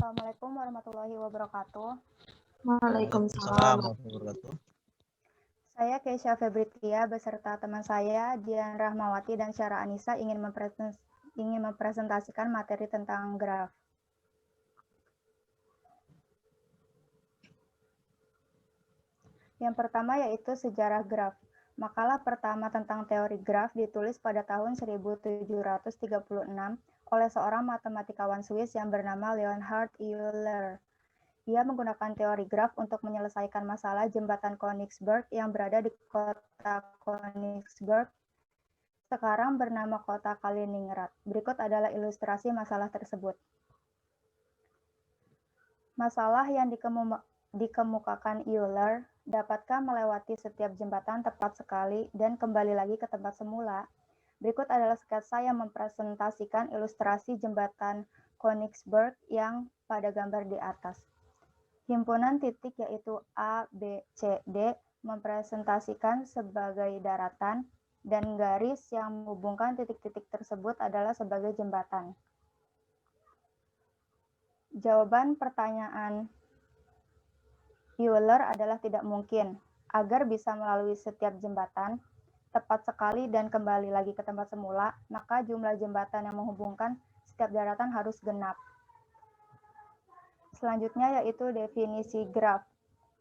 Assalamualaikum warahmatullahi wabarakatuh. Waalaikumsalam warahmatullahi wabarakatuh. Saya Keisha Febritia beserta teman saya Dian Rahmawati dan Syara Anissa ingin mempresentasikan materi tentang graf. Yang pertama yaitu sejarah graf. Makalah pertama tentang teori graf ditulis pada tahun 1736 oleh seorang matematikawan Swiss yang bernama Leonhard Euler. Ia menggunakan teori graf untuk menyelesaikan masalah jembatan Königsberg yang berada di kota Königsberg, sekarang bernama kota Kaliningrad. Berikut adalah ilustrasi masalah tersebut. Masalah yang dikemukakan Euler, dapatkah melewati setiap jembatan tepat sekali dan kembali lagi ke tempat semula? Berikut adalah sketsa yang mempresentasikan ilustrasi jembatan Königsberg yang pada gambar di atas. Himpunan titik yaitu A, B, C, D mempresentasikan sebagai daratan dan garis yang menghubungkan titik-titik tersebut adalah sebagai jembatan. Jawaban pertanyaan Euler adalah tidak mungkin. Agar bisa melalui setiap jembatan tepat sekali dan kembali lagi ke tempat semula, maka jumlah jembatan yang menghubungkan setiap daratan harus genap. Selanjutnya yaitu definisi graf.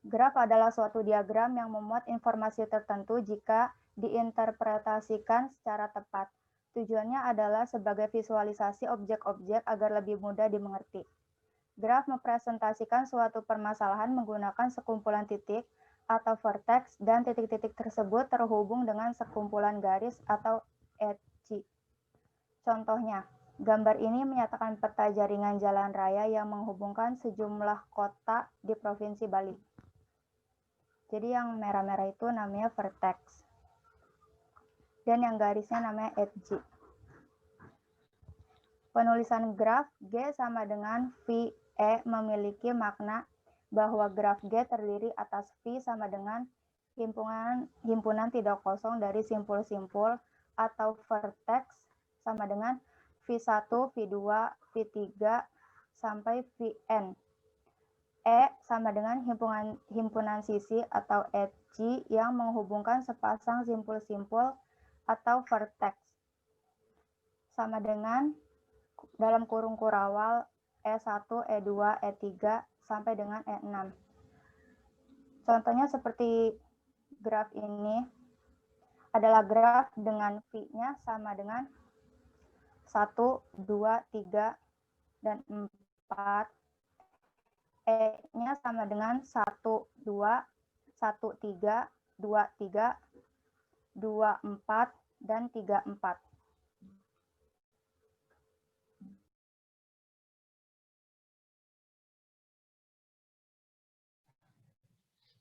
Graf adalah suatu diagram yang memuat informasi tertentu jika diinterpretasikan secara tepat. Tujuannya adalah sebagai visualisasi objek-objek agar lebih mudah dimengerti. Graf mempresentasikan suatu permasalahan menggunakan sekumpulan titik atau vertex dan titik-titik tersebut terhubung dengan sekumpulan garis atau edge. Contohnya, gambar ini menyatakan peta jaringan jalan raya yang menghubungkan sejumlah kota di Provinsi Bali. Jadi yang merah-merah itu namanya vertex. Dan yang garisnya namanya edge. Penulisan graf G sama dengan VE memiliki makna bahwa graf G terdiri atas V sama dengan himpunan tidak kosong dari simpul-simpul atau vertex sama dengan V1, V2, V3, sampai Vn. E sama dengan himpunan sisi atau edge yang menghubungkan sepasang simpul-simpul atau vertex. Sama dengan dalam kurung kurawal E1, E2, E3, sampai dengan E6. Contohnya seperti graf ini adalah graf dengan V-nya sama dengan 1, 2, 3, dan 4. E-nya sama dengan 1, 2, 1, 3, 2, 3, 2, 4, dan 3, 4.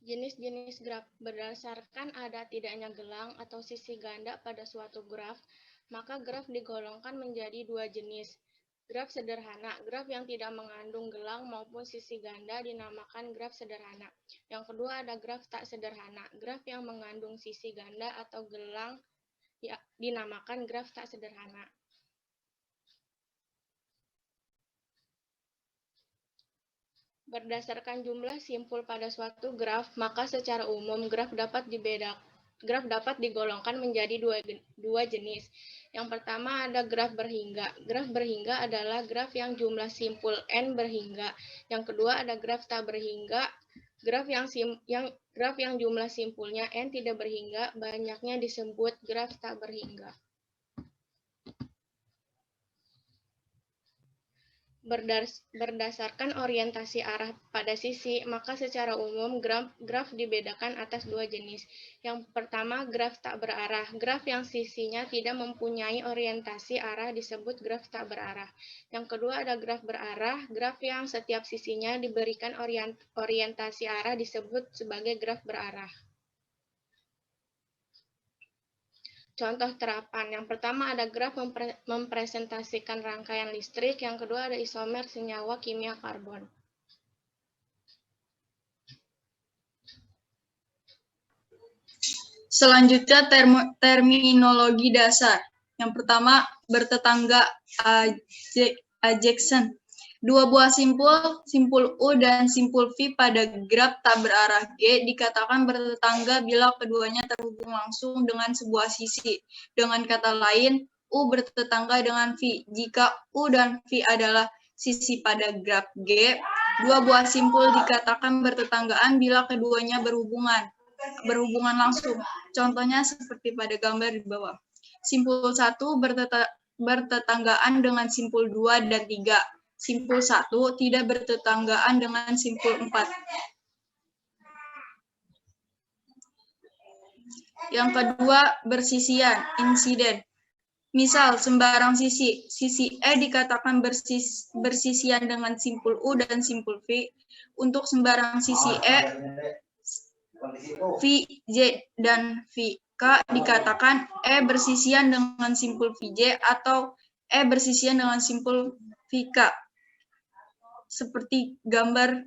Jenis-jenis graf berdasarkan ada tidaknya gelang atau sisi ganda pada suatu graf, maka graf digolongkan menjadi dua jenis. Graf sederhana, graf yang tidak mengandung gelang maupun sisi ganda dinamakan graf sederhana. Yang kedua ada graf tak sederhana, graf yang mengandung sisi ganda atau gelang ya, dinamakan graf tak sederhana. Berdasarkan jumlah simpul pada suatu graf, maka secara umum graf dapat digolongkan menjadi dua jenis. Yang pertama ada graf berhingga. Graf berhingga adalah graf yang jumlah simpul n berhingga. Yang kedua ada graf tak berhingga. Graf yang jumlah simpulnya n tidak berhingga, banyaknya disebut graf tak berhingga. Berdasarkan orientasi arah pada sisi, maka secara umum graf dibedakan atas dua jenis. Yang pertama, graf tak berarah. Graf yang sisinya tidak mempunyai orientasi arah disebut graf tak berarah. Yang kedua ada graf berarah. Graf yang setiap sisinya diberikan orientasi arah disebut sebagai graf berarah. Contoh terapan, yang pertama ada graf mempresentasikan rangkaian listrik, yang kedua ada isomer senyawa kimia karbon. Selanjutnya terminologi dasar. Yang pertama bertetangga adjacent. Dua buah simpul, simpul U dan simpul V pada graf tak berarah G dikatakan bertetangga bila keduanya terhubung langsung dengan sebuah sisi. Dengan kata lain, U bertetangga dengan V. Jika U dan V adalah sisi pada graf G, dua buah simpul dikatakan bertetanggaan bila keduanya berhubungan langsung. Contohnya seperti pada gambar di bawah. Simpul 1 bertetanggaan dengan simpul 2 dan 3. Simpul 1 tidak bertetanggaan dengan simpul 4. Yang kedua, bersisian, insiden. Misal, sembarang sisi E dikatakan bersisian dengan simpul U dan simpul V. Untuk sembarang sisi E, V, J, dan V, K dikatakan E bersisian dengan simpul VJ atau E bersisian dengan simpul VK. Seperti gambar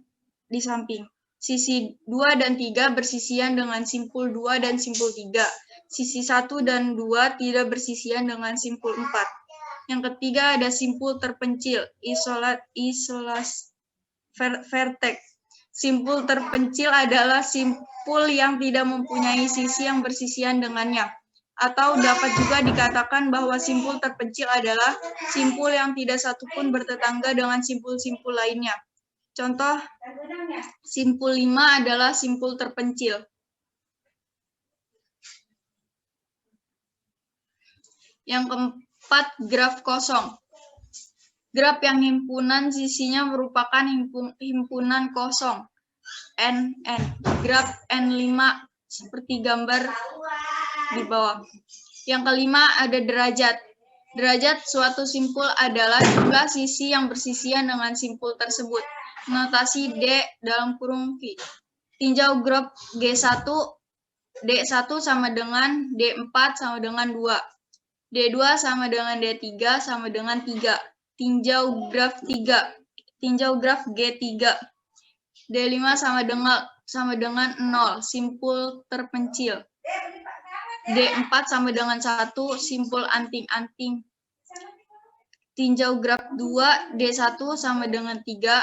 di samping. Sisi 2 dan 3 bersisian dengan simpul 2 dan simpul 3. Sisi 1 dan 2 tidak bersisian dengan simpul 4. Yang ketiga ada simpul terpencil, vertex. Simpul terpencil adalah simpul yang tidak mempunyai sisi yang bersisian dengannya. Atau dapat juga dikatakan bahwa simpul terpencil adalah simpul yang tidak satupun bertetangga dengan simpul-simpul lainnya. Contoh, simpul 5 adalah simpul terpencil. Yang keempat, graf kosong. Graf yang himpunan sisinya merupakan himpunan kosong. N. Graf N5 seperti gambar di bawah. Yang kelima ada derajat. Derajat suatu simpul adalah jumlah sisi yang bersisian dengan simpul tersebut. Notasi D dalam kurung V. Tinjau graf G1, D1 sama dengan D4 sama dengan 2. D2 sama dengan D3 sama dengan 3. Tinjau graf 3. Tinjau graf G3. D5 sama dengan 0, simpul terpencil. D4 sama dengan 1, simpul anting-anting. Tinjau graf 2, D1 sama dengan 3,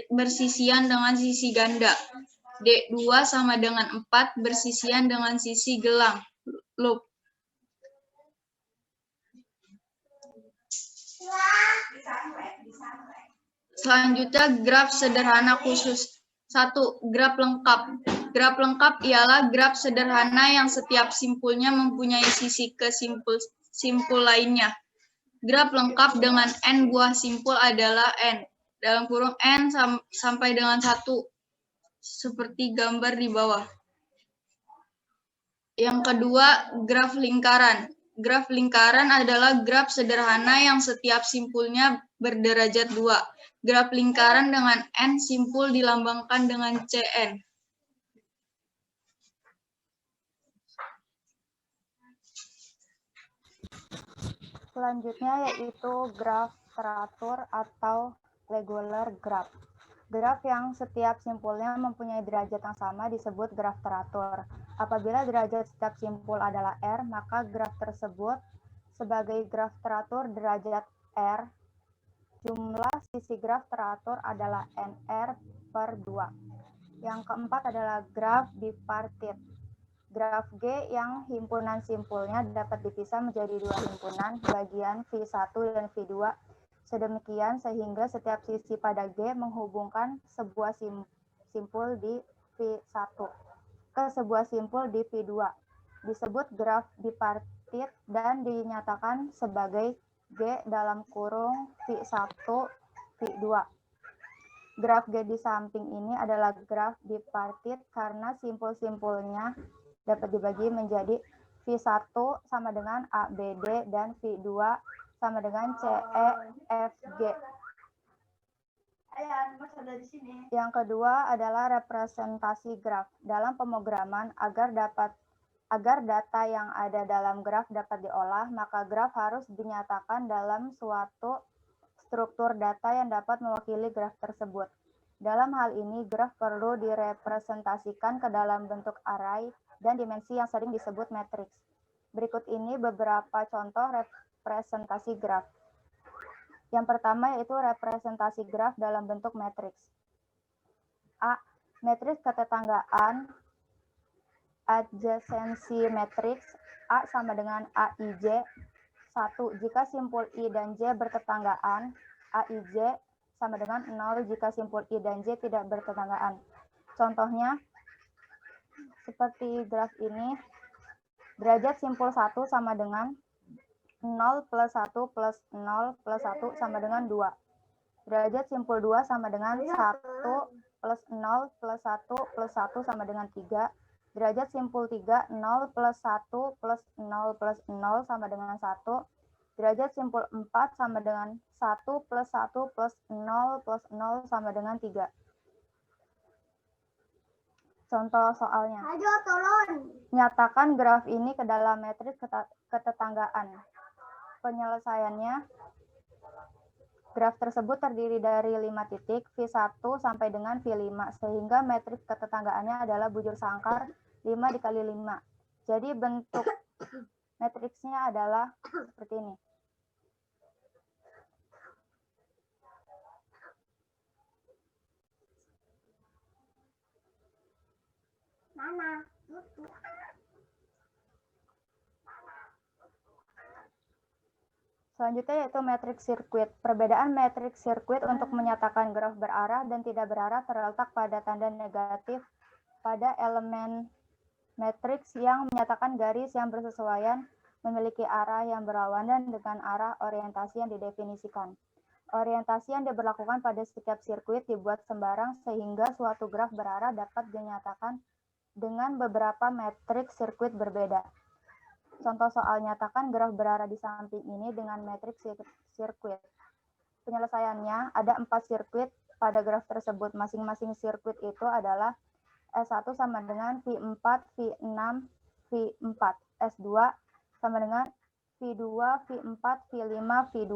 bersisian dengan sisi ganda. D2 sama dengan 4, bersisian dengan sisi gelang. Loop. Selanjutnya, graf sederhana khusus. 1. Graf lengkap. Graf lengkap ialah graf sederhana yang setiap simpulnya mempunyai sisi ke simpul lainnya. Graf lengkap dengan N buah simpul adalah N. Dalam kurung N sampai dengan 1. Seperti gambar di bawah. Yang kedua, graf lingkaran. Graf lingkaran adalah graf sederhana yang setiap simpulnya berderajat 2. Graf lingkaran dengan N simpul dilambangkan dengan Cn. Selanjutnya yaitu graf teratur atau regular graph. Graf yang setiap simpulnya mempunyai derajat yang sama disebut graf teratur. Apabila derajat setiap simpul adalah R, maka graf tersebut sebagai graf teratur derajat R. Jumlah sisi graf teratur adalah NR/2. Yang keempat adalah graf bipartit. Graf G yang himpunan simpulnya dapat dipisah menjadi dua himpunan, bagian V1 dan V2, sedemikian sehingga setiap sisi pada G menghubungkan sebuah simpul di V1 ke sebuah simpul di V2. Disebut graf bipartit dan dinyatakan sebagai G dalam kurung V1, V2. Graf G di samping ini adalah graf bipartit karena simpul-simpulnya dapat dibagi menjadi V1 sama dengan ABD dan V2 sama dengan CEFG. Yang kedua adalah representasi graf. Dalam pemrograman, agar data yang ada dalam graf dapat diolah, maka graf harus dinyatakan dalam suatu struktur data yang dapat mewakili graf tersebut. Dalam hal ini, graf perlu direpresentasikan ke dalam bentuk array dan dimensi yang sering disebut matriks. Berikut ini beberapa contoh representasi graf. Yang pertama yaitu representasi graf dalam bentuk matriks. A. Matriks ketetanggaan adjacency matriks A sama dengan AIJ. 1. Jika simpul I dan J bertetanggaan, AIJ sama dengan 0 jika simpul I dan J tidak bertetanggaan. Contohnya, seperti graf ini, derajat simpul 1 sama dengan 0 plus 1 plus 0 plus 1 sama dengan 2. Derajat simpul 2 sama dengan 1 plus 0 plus 1 plus 1 sama dengan 3. Derajat simpul 3, 0 plus 1 plus 0 plus 0 sama dengan 1. Derajat simpul 4 sama dengan 1 plus 1 plus 0 plus 0 sama dengan 3. Contoh soalnya. Nyatakan graf ini ke dalam matriks ketetanggaan. Penyelesaiannya, graf tersebut terdiri dari 5 titik, V1 sampai dengan V5, sehingga matriks ketetanggaannya adalah bujur sangkar 5 dikali 5. Jadi bentuk matriksnya adalah seperti ini. Selanjutnya yaitu matriks sirkuit. Perbedaan matriks sirkuit untuk menyatakan graf berarah dan tidak berarah terletak pada tanda negatif pada elemen matriks yang menyatakan garis yang bersesuaian memiliki arah yang berlawanan dengan arah orientasi yang didefinisikan. Orientasi yang diberlakukan pada setiap sirkuit dibuat sembarang sehingga suatu graf berarah dapat dinyatakan dengan beberapa matriks sirkuit berbeda. Contoh soal nyatakan graf berarah di samping ini dengan matriks sirkuit. Penyelesaiannya ada 4 sirkuit pada graf tersebut. Masing-masing sirkuit itu adalah S1 sama dengan V4, V6, V4. S2 sama dengan V2, V4, V5, V2.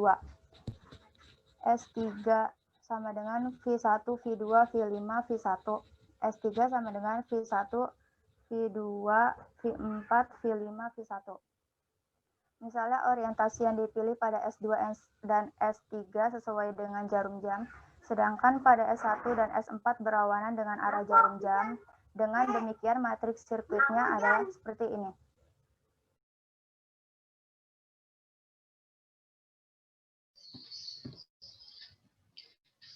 S3 sama dengan V1, V2, V5, V1. S3 sama dengan V1, V2, V4, V5, V1. Misalnya orientasi yang dipilih pada S2 dan S3 sesuai dengan jarum jam, sedangkan pada S1 dan S4 berlawanan dengan arah jarum jam. Dengan demikian matriks sirkuitnya adalah seperti ini.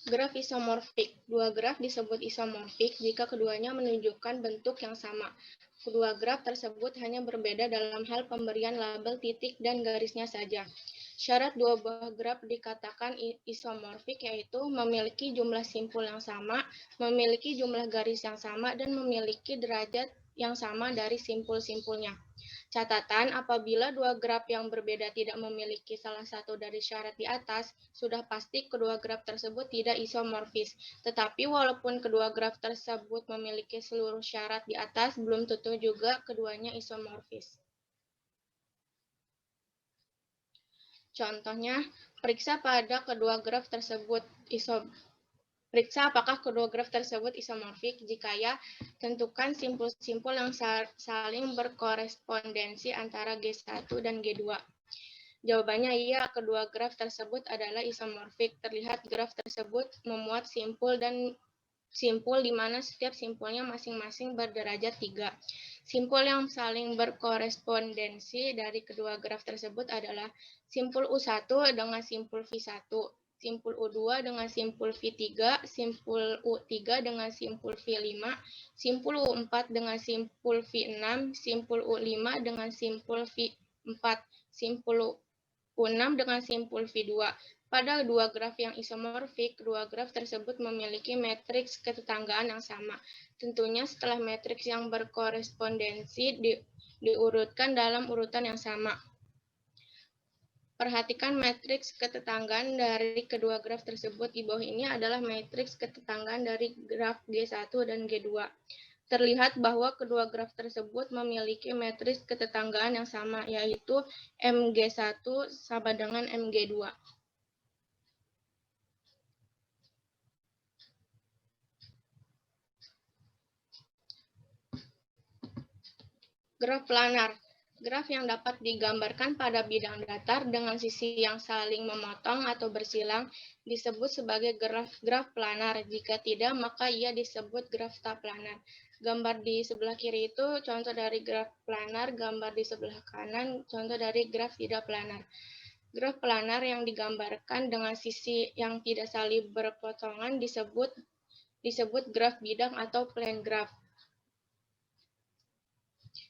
Graf isomorfik. Dua graf disebut isomorfik jika keduanya menunjukkan bentuk yang sama. Kedua graf tersebut hanya berbeda dalam hal pemberian label titik dan garisnya saja. Syarat dua buah graf dikatakan isomorfik yaitu memiliki jumlah simpul yang sama, memiliki jumlah garis yang sama, dan memiliki derajat yang sama dari simpul-simpulnya. Catatan, apabila dua graf yang berbeda tidak memiliki salah satu dari syarat di atas, sudah pasti kedua graf tersebut tidak isomorfis. Tetapi walaupun kedua graf tersebut memiliki seluruh syarat di atas, belum tentu juga keduanya isomorfis. Contohnya, periksa pada kedua graf tersebut Periksa apakah kedua graf tersebut isomorfik. Jika ya, tentukan simpul-simpul yang saling berkorespondensi antara G1 dan G2. Jawabannya iya, kedua graf tersebut adalah isomorfik. Terlihat graf tersebut memuat simpul di mana setiap simpulnya masing-masing berderajat 3. Simpul yang saling berkorespondensi dari kedua graf tersebut adalah simpul U1 dengan simpul V1. Simpul U2 dengan simpul V3, simpul U3 dengan simpul V5, simpul U4 dengan simpul V6, simpul U5 dengan simpul V4, simpul U6 dengan simpul V2. Pada dua graf yang isomorfik, dua graf tersebut memiliki matriks ketetanggaan yang sama. Tentunya setelah matriks yang berkorespondensi diurutkan dalam urutan yang sama. Perhatikan matriks ketetanggaan dari kedua graf tersebut. Di bawah ini adalah matriks ketetanggaan dari graf G1 dan G2. Terlihat bahwa kedua graf tersebut memiliki matriks ketetanggaan yang sama, yaitu MG1 sama dengan MG2. Graf planar. Graf yang dapat digambarkan pada bidang datar dengan sisi yang saling memotong atau bersilang disebut sebagai graf planar. Jika tidak, maka ia disebut graf tak planar. Gambar di sebelah kiri itu contoh dari graf planar, gambar di sebelah kanan contoh dari graf tidak planar. Graf planar yang digambarkan dengan sisi yang tidak saling berpotongan disebut graf bidang atau plane graph.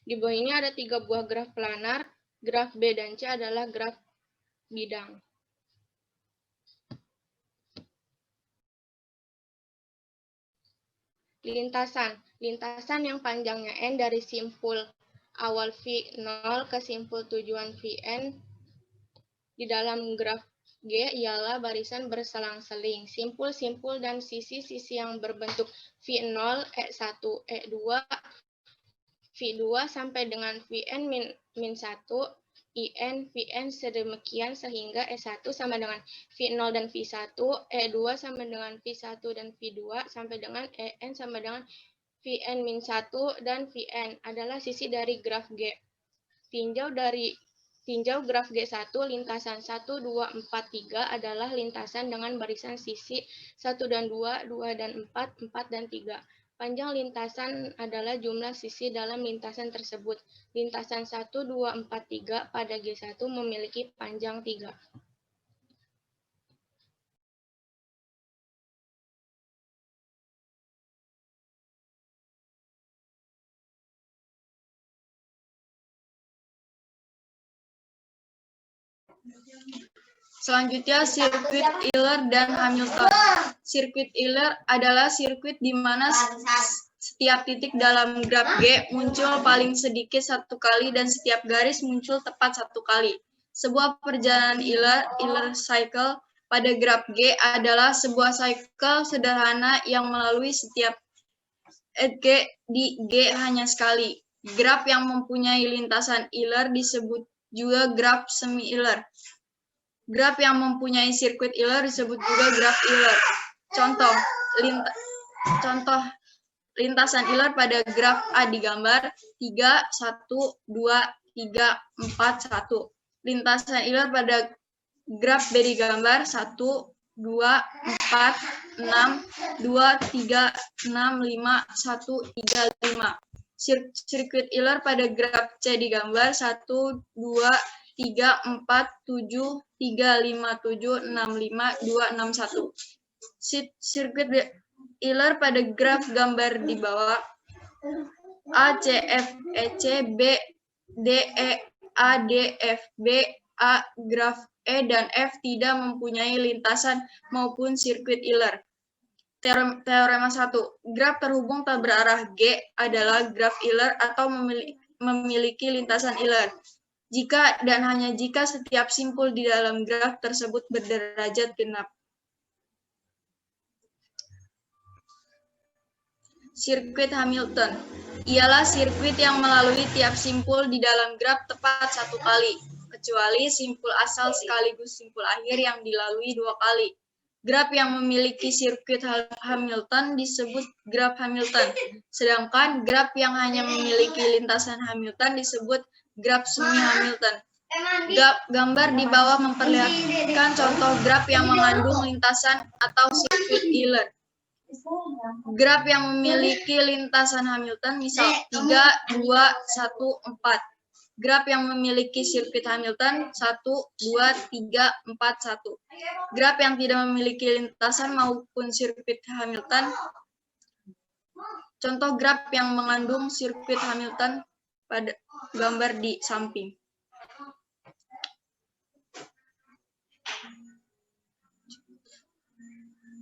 Di bawah ini ada 3 buah graf planar, graf B dan C adalah graf bidang. Lintasan. Lintasan yang panjangnya N dari simpul awal V0 ke simpul tujuan Vn di dalam graf G ialah barisan berselang-seling. Simpul-simpul dan sisi-sisi yang berbentuk V0, E1, E2, V2 sampai dengan Vn min 1, In, Vn sedemikian sehingga E1 sama dengan V0 dan V1, E2 sama dengan V1 dan V2 sampai dengan En sama dengan Vn min 1 dan Vn adalah sisi dari graf G. Tinjau graf G1, lintasan 1, 2, 4, 3 adalah lintasan dengan barisan sisi 1 dan 2, 2 dan 4, 4 dan 3. Panjang lintasan adalah jumlah sisi dalam lintasan tersebut. Lintasan 1, 2, 4, 3 pada G1 memiliki panjang 3. Selanjutnya, sirkuit Euler dan Hamilton. Sirkuit Euler adalah sirkuit di mana setiap titik dalam graf G muncul paling sedikit 1 kali dan setiap garis muncul tepat 1 kali. Sebuah perjalanan Euler cycle pada graf G adalah sebuah cycle sederhana yang melalui setiap edge di G hanya sekali. Graf yang mempunyai lintasan Euler disebut juga graf semi-Euler. Graf yang mempunyai sirkuit Euler disebut juga graf Euler. Contoh lintasan Euler pada graf A digambar 3, 1, 2, 3, 4, 1. Lintasan Euler pada graf B digambar 1, 2, 4, 6, 2, 3, 6, 5, 1, 3, 5. Sirkuit Euler pada graf C digambar 1, 2, 3, 4, 7, 3, 5, 7, 6, 5, 2, 6, 1. Sirkuit Euler pada graf gambar di bawah A, C, F, E, C, B, D, E, A, D, F, B, A, graf E dan F tidak mempunyai lintasan maupun sirkuit Euler. Teorema 1. Graf terhubung tak berarah G adalah graf Euler atau memiliki lintasan Euler. Jika dan hanya jika setiap simpul di dalam graf tersebut berderajat genap. Sirkuit Hamilton ialah sirkuit yang melalui tiap simpul di dalam graf tepat 1 kali, kecuali simpul asal sekaligus simpul akhir yang dilalui 2 kali. Graf yang memiliki sirkuit Hamilton disebut graf Hamilton, sedangkan graf yang hanya memiliki lintasan Hamilton disebut graf semi-Hamilton. Gambar di bawah memperlihatkan contoh graf yang mengandung lintasan atau sirkuit Euler. Graf yang memiliki lintasan Hamilton, misal 3, 2, 1, 4. Graf yang memiliki sirkuit Hamilton 1, 2, 3, 4, 1. Graf yang tidak memiliki lintasan maupun sirkuit Hamilton. Contoh graf yang mengandung sirkuit Hamilton pada gambar di samping.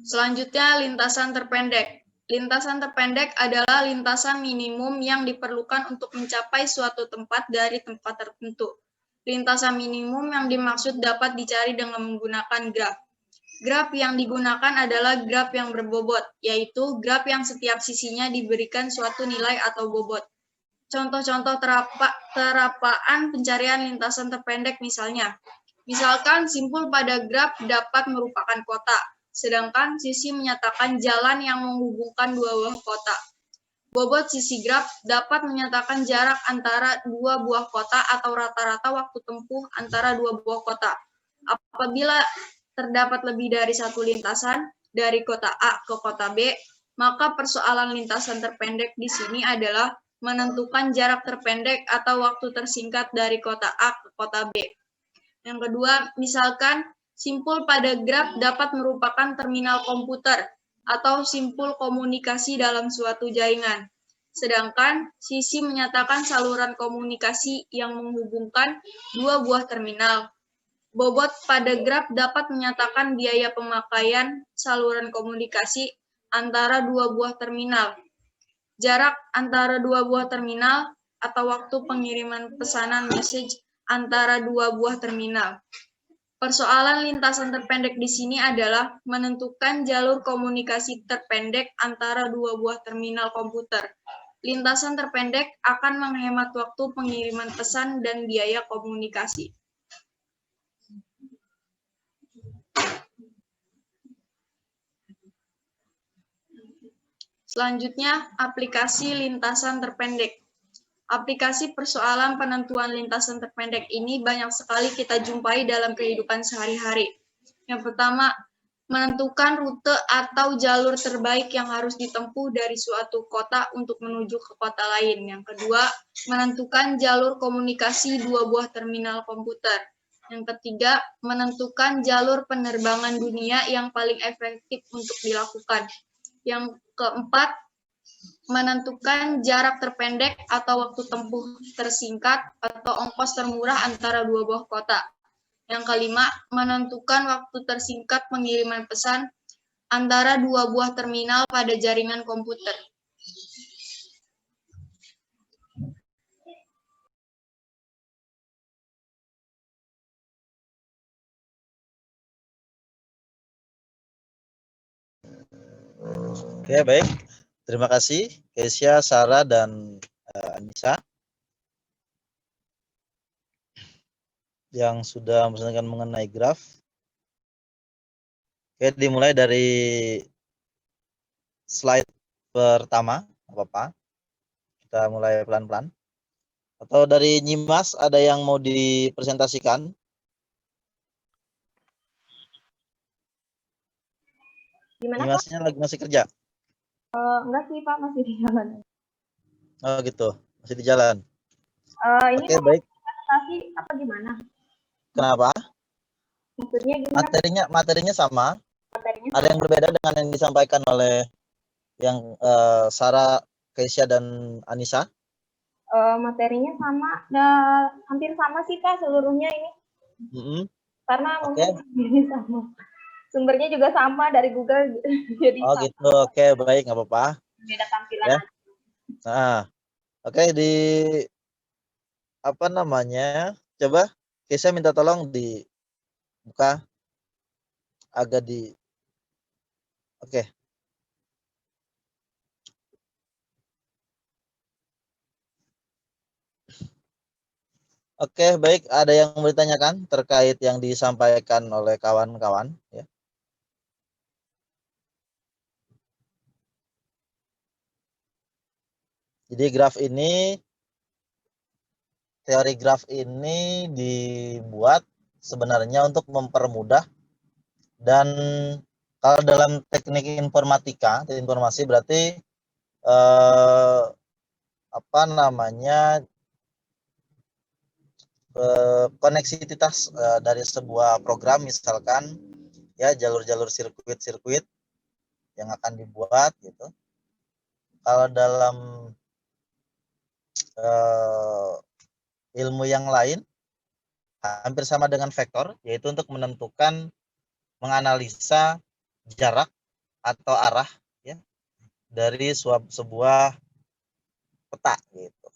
Selanjutnya, lintasan terpendek. Lintasan terpendek adalah lintasan minimum yang diperlukan untuk mencapai suatu tempat dari tempat tertentu. Lintasan minimum yang dimaksud dapat dicari dengan menggunakan graf. Graf yang digunakan adalah graf yang berbobot, yaitu graf yang setiap sisinya diberikan suatu nilai atau bobot. Contoh-contoh terapaan pencarian lintasan terpendek misalnya. Misalkan simpul pada graf dapat merupakan kota, sedangkan sisi menyatakan jalan yang menghubungkan dua buah kota. Bobot sisi graf dapat menyatakan jarak antara dua buah kota atau rata-rata waktu tempuh antara dua buah kota. Apabila terdapat lebih dari satu lintasan dari kota A ke kota B, maka persoalan lintasan terpendek di sini adalah menentukan jarak terpendek atau waktu tersingkat dari kota A ke kota B. Yang kedua, misalkan simpul pada graf dapat merupakan terminal komputer atau simpul komunikasi dalam suatu jaringan. Sedangkan sisi menyatakan saluran komunikasi yang menghubungkan dua buah terminal. Bobot pada graf dapat menyatakan biaya pemakaian saluran komunikasi antara dua buah terminal. Jarak antara dua buah terminal atau waktu pengiriman pesanan message antara dua buah terminal. Persoalan lintasan terpendek di sini adalah menentukan jalur komunikasi terpendek antara dua buah terminal komputer. Lintasan terpendek akan menghemat waktu pengiriman pesan dan biaya komunikasi. Selanjutnya, aplikasi lintasan terpendek. Aplikasi persoalan penentuan lintasan terpendek ini banyak sekali kita jumpai dalam kehidupan sehari-hari. Yang pertama, menentukan rute atau jalur terbaik yang harus ditempuh dari suatu kota untuk menuju ke kota lain. Yang kedua, menentukan jalur komunikasi dua buah terminal komputer. Yang ketiga, menentukan jalur penerbangan dunia yang paling efektif untuk dilakukan. Yang keempat, menentukan jarak terpendek atau waktu tempuh tersingkat atau ongkos termurah antara dua buah kota. Yang kelima, menentukan waktu tersingkat pengiriman pesan antara dua buah terminal pada jaringan komputer. Oke, baik. Terima kasih Kesia, Sarah, dan Anissa yang sudah menjelaskan mengenai graf. Oke, dimulai dari slide pertama, apa-apa. Kita mulai pelan-pelan. Atau dari Nyimas ada yang mau dipresentasikan? Gimana, Pak? Nyimasnya lagi masih kerja? Enggak sih, Pak, masih di jalan. Oh gitu, masih di jalan. Ini Oke, baik. presentasi apa gimana? Kenapa? Maksudnya gimana? Materinya sama. Materinya? Ada yang berbeda dengan yang disampaikan oleh yang Sarah, Kesia, dan Anissa? Materinya sama, hampir sama sih, Pak, seluruhnya ini. Karena mungkin ini sama. Sumbernya juga sama dari Google. Jadi oh sama. gitu, oke, baik, nggak apa-apa. Beda tampilan Ya. aja. Nah, oke, di apa namanya? Coba Kesia minta tolong dibuka agak di. Oke. Oke, baik. Ada yang mau ditanyakan terkait yang disampaikan oleh kawan-kawan? Ya. Jadi teori graf ini dibuat sebenarnya untuk mempermudah, dan kalau dalam teknik informatika, informasi berarti apa namanya, koneksivitas dari sebuah program, misalkan ya jalur-jalur sirkuit yang akan dibuat gitu. Kalau dalam ilmu yang lain hampir sama dengan vektor, yaitu untuk menganalisa jarak atau arah ya dari sebuah peta gitu.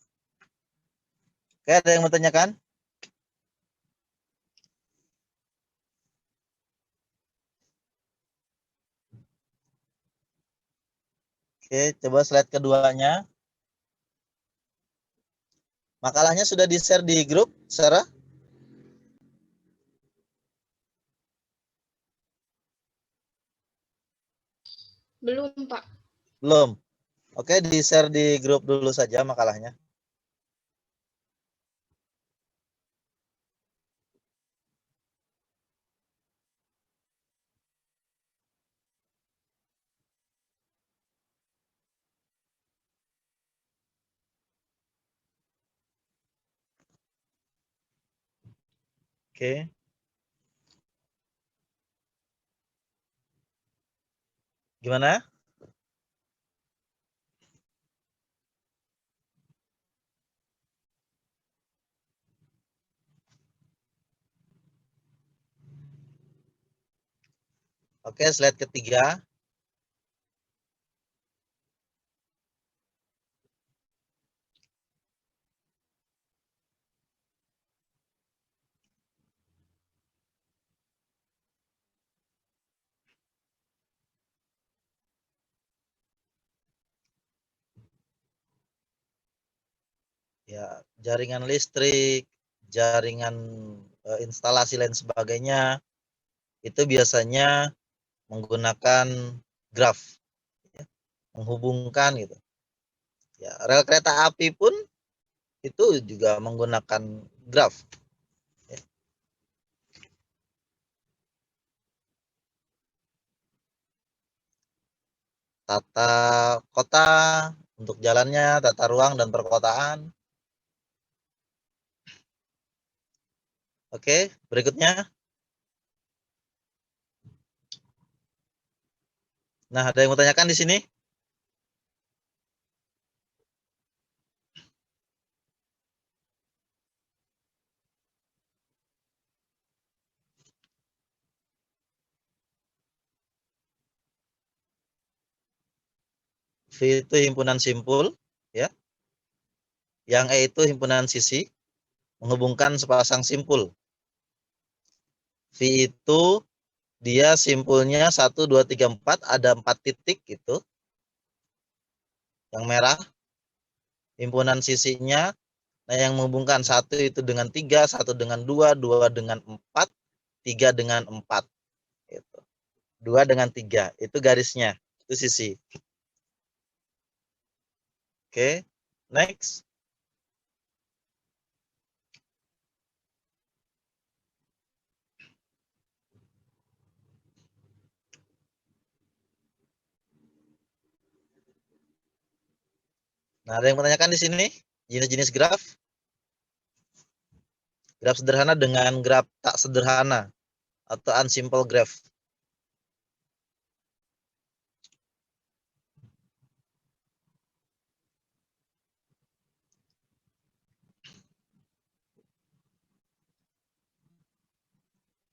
Oke, ada yang mau tanyakan? Oke, coba slide keduanya. Makalahnya sudah di-share di grup, Sarah? Belum, Pak. Belum. Oke, di-share di grup dulu saja makalahnya. Oke. Gimana? Oke, slide ketiga. Ya, jaringan listrik, jaringan instalasi lain sebagainya itu biasanya menggunakan graf, ya, menghubungkan gitu. Ya, rel kereta api pun itu juga menggunakan graf. Ya. Tata kota untuk jalannya, tata ruang dan perkotaan. Oke, berikutnya. Nah, ada yang mau tanyakan di sini? V itu himpunan simpul, ya. Yang E itu himpunan sisi, menghubungkan sepasang simpul. V itu dia simpulnya 1, 2, 3, 4, ada 4 titik gitu. Yang merah, himpunan sisinya, nah yang menghubungkan 1 itu dengan 3, 1 dengan 2, 2 dengan 4, 3 dengan 4. Gitu. 2 dengan 3, itu garisnya, itu sisi. Oke, next. Nah, ada yang menanyakan di sini jenis-jenis graf? Graf sederhana dengan graf tak sederhana atau unsimple graph.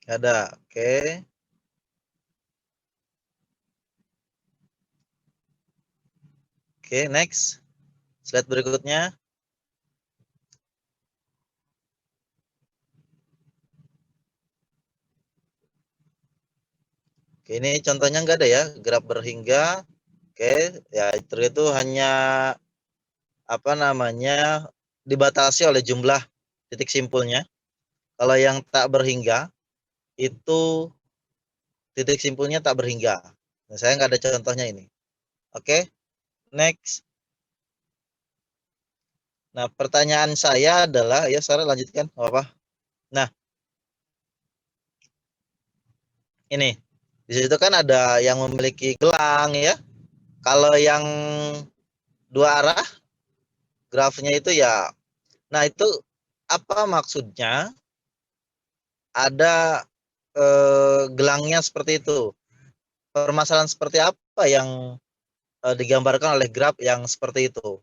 Ada, oke. Oke, next. Slide berikutnya. Oke, ini contohnya enggak ada ya, graf berhingga. Oke, ya itu hanya apa namanya dibatasi oleh jumlah titik simpulnya. Kalau yang tak berhingga itu titik simpulnya tak berhingga. Nah, saya nggak ada contohnya ini. Oke, next. Nah, pertanyaan saya adalah, ya Sarah lanjutkan, apa? Nah, ini di situ kan ada yang memiliki gelang ya. Kalau yang dua arah grafnya itu ya, nah itu apa maksudnya? Ada gelangnya seperti itu. Permasalahan seperti apa yang digambarkan oleh graf yang seperti itu?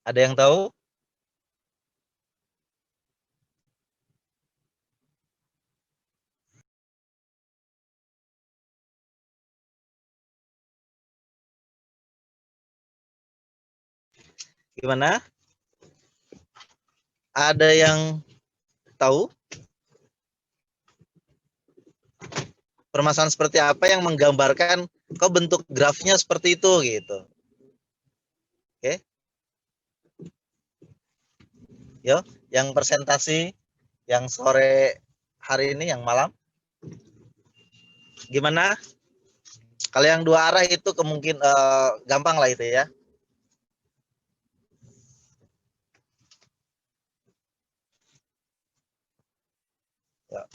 Ada yang tahu? Gimana? Ada yang tahu? Permasalahan seperti apa yang menggambarkan kok bentuk grafnya seperti itu gitu. Oke. Yo, yang presentasi yang sore hari ini, yang malam. Gimana? Kalau yang dua arah itu kemungkinan gampang lah itu ya. Ya,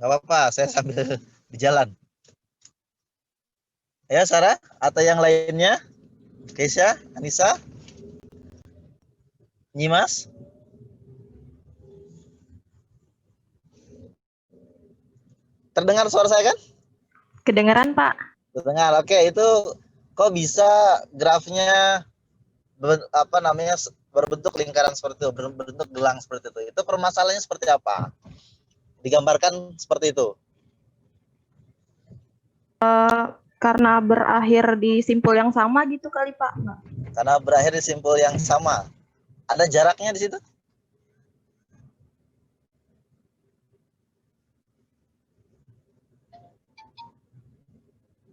nggak apa-apa, saya sambil di jalan. Ya, Sarah, atau yang lainnya? Keisha, Anissa, Nyimas? Terdengar suara saya kan? Kedengaran, Pak. Terdengar. Oke, itu kok bisa grafnya apa namanya berbentuk lingkaran seperti itu, berbentuk gelang seperti itu. Itu permasalahannya seperti apa? Digambarkan seperti itu. Karena berakhir di simpul yang sama gitu kali, Pak. Karena berakhir di simpul yang sama. Ada jaraknya di situ?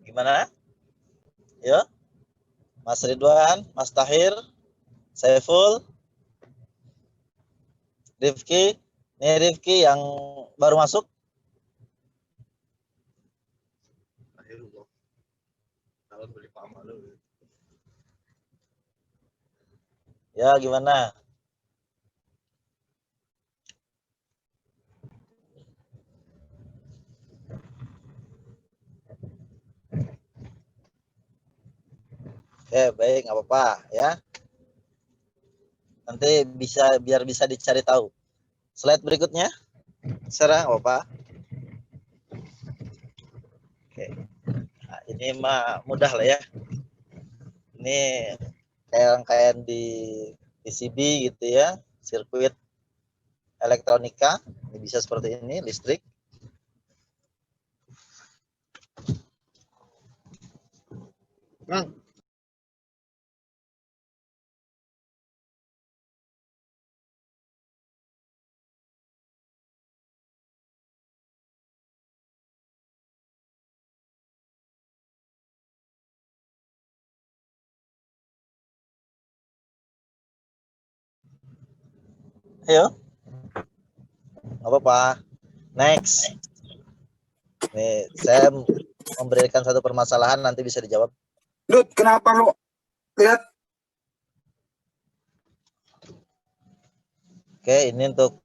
Gimana? Ya, Mas Ridwan, Mas Tahir, Saiful, Rifki. Ini Rifki yang baru masuk. Ya, gimana? Oke, baik, nggak apa-apa ya. Nanti biar bisa dicari tahu. Slide berikutnya, Sarah, nggak apa-apa. Oke, nah, ini mah mudah lah ya. Ini kayak rangkaian di PCB gitu ya, sirkuit elektronika. Ini bisa seperti ini, listrik. Bang. Ayo. Nggak apa-apa. Next. Nih, saya memberikan satu permasalahan, nanti bisa dijawab. Dut, kenapa lu lihat? Oke, ini untuk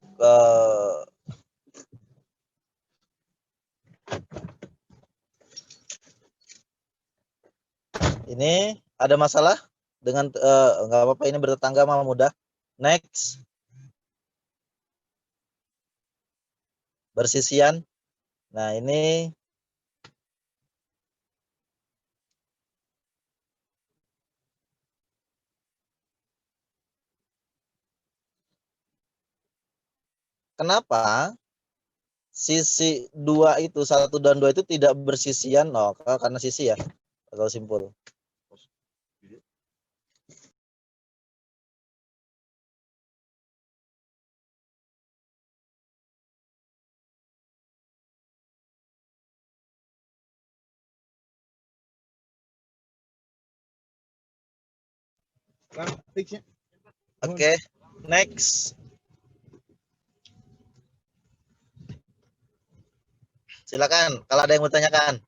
ini ada masalah dengan nggak apa-apa, ini bertetangga mah mudah. Next. Bersisian. Nah, ini kenapa sisi dua itu, 1 dan 2 itu tidak bersisian? Oh, karena sisi ya, kalau simpul. Oke, next. Silakan kalau ada yang mau tanyakan.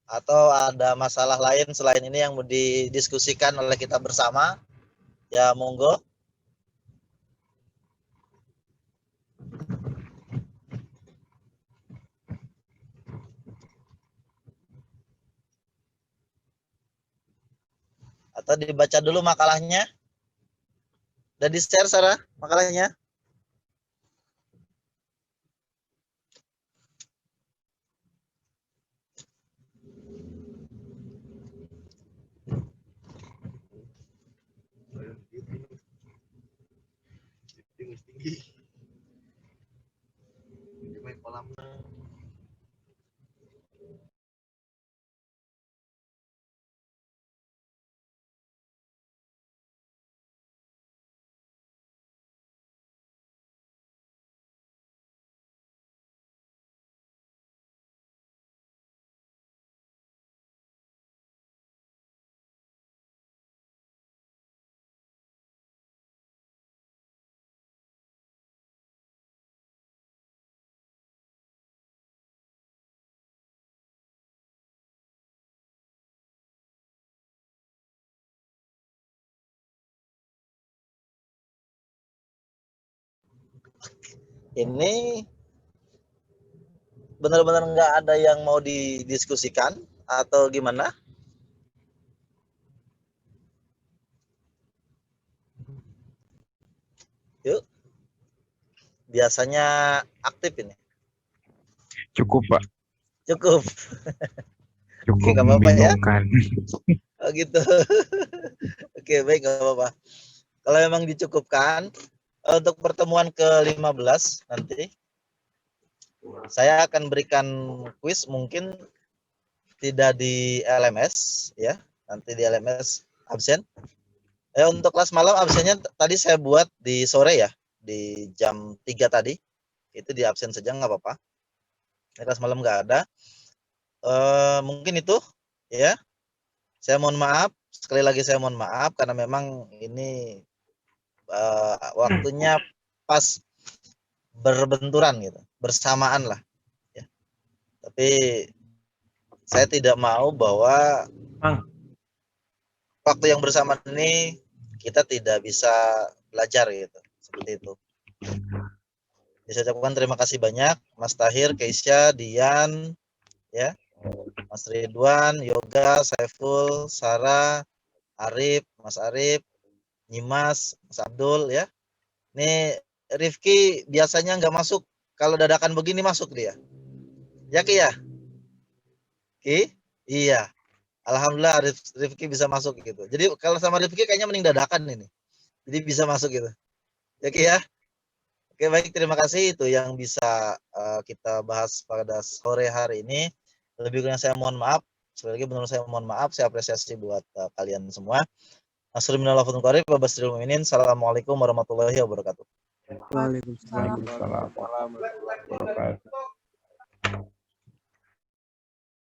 Atau ada masalah lain selain ini yang mau didiskusikan oleh kita bersama? Ya, monggo. Atau dibaca dulu makalahnya? Udah di-share, Sarah, makalahnya? Tinggi. Kolam Ini benar-benar nggak ada yang mau didiskusikan atau gimana? Yuk, biasanya aktif ini. Cukup, Pak. Cukup. Cukup Oke, nggak apa-apa ya. membingungkan. Oh gitu. Oke, baik, nggak apa-apa. Kalau memang dicukupkan, untuk pertemuan ke-15 nanti, saya akan berikan kuis mungkin tidak di LMS, ya. Nanti di LMS absen. Untuk kelas malam absennya tadi saya buat di sore ya, di jam 3 tadi. Itu di absen saja, nggak apa-apa. Kelas malam nggak ada. Mungkin itu, ya. Saya mohon maaf, sekali lagi saya mohon maaf karena memang ini waktunya pas berbenturan gitu, bersamaan lah. Ya. Tapi saya tidak mau bahwa waktu yang bersamaan ini kita tidak bisa belajar gitu, seperti itu. Jadi saya ucapkan terima kasih banyak, Mas Tahir, Keisha, Dian, ya. Mas Ridwan, Yoga, Saiful, Sarah, Arif, Mas Arif, Nyimas, Mas Abdul, ya. Ini Rifki biasanya nggak masuk, kalau dadakan begini masuk dia. Ya Ki ya? Ki? Iya. Alhamdulillah Rifki bisa masuk gitu. Jadi kalau sama Rifki kayaknya mending dadakan ini. Jadi bisa masuk gitu. Ya Ki ya? Oke, baik, terima kasih. Itu yang bisa kita bahas pada sore hari ini. Lebih kurang saya mohon maaf. Sekali lagi menurut saya mohon maaf. Saya apresiasi buat kalian semua. Assalamualaikum warahmatullahi wabarakatuh. Waalaikumsalam warahmatullahi wabarakatuh.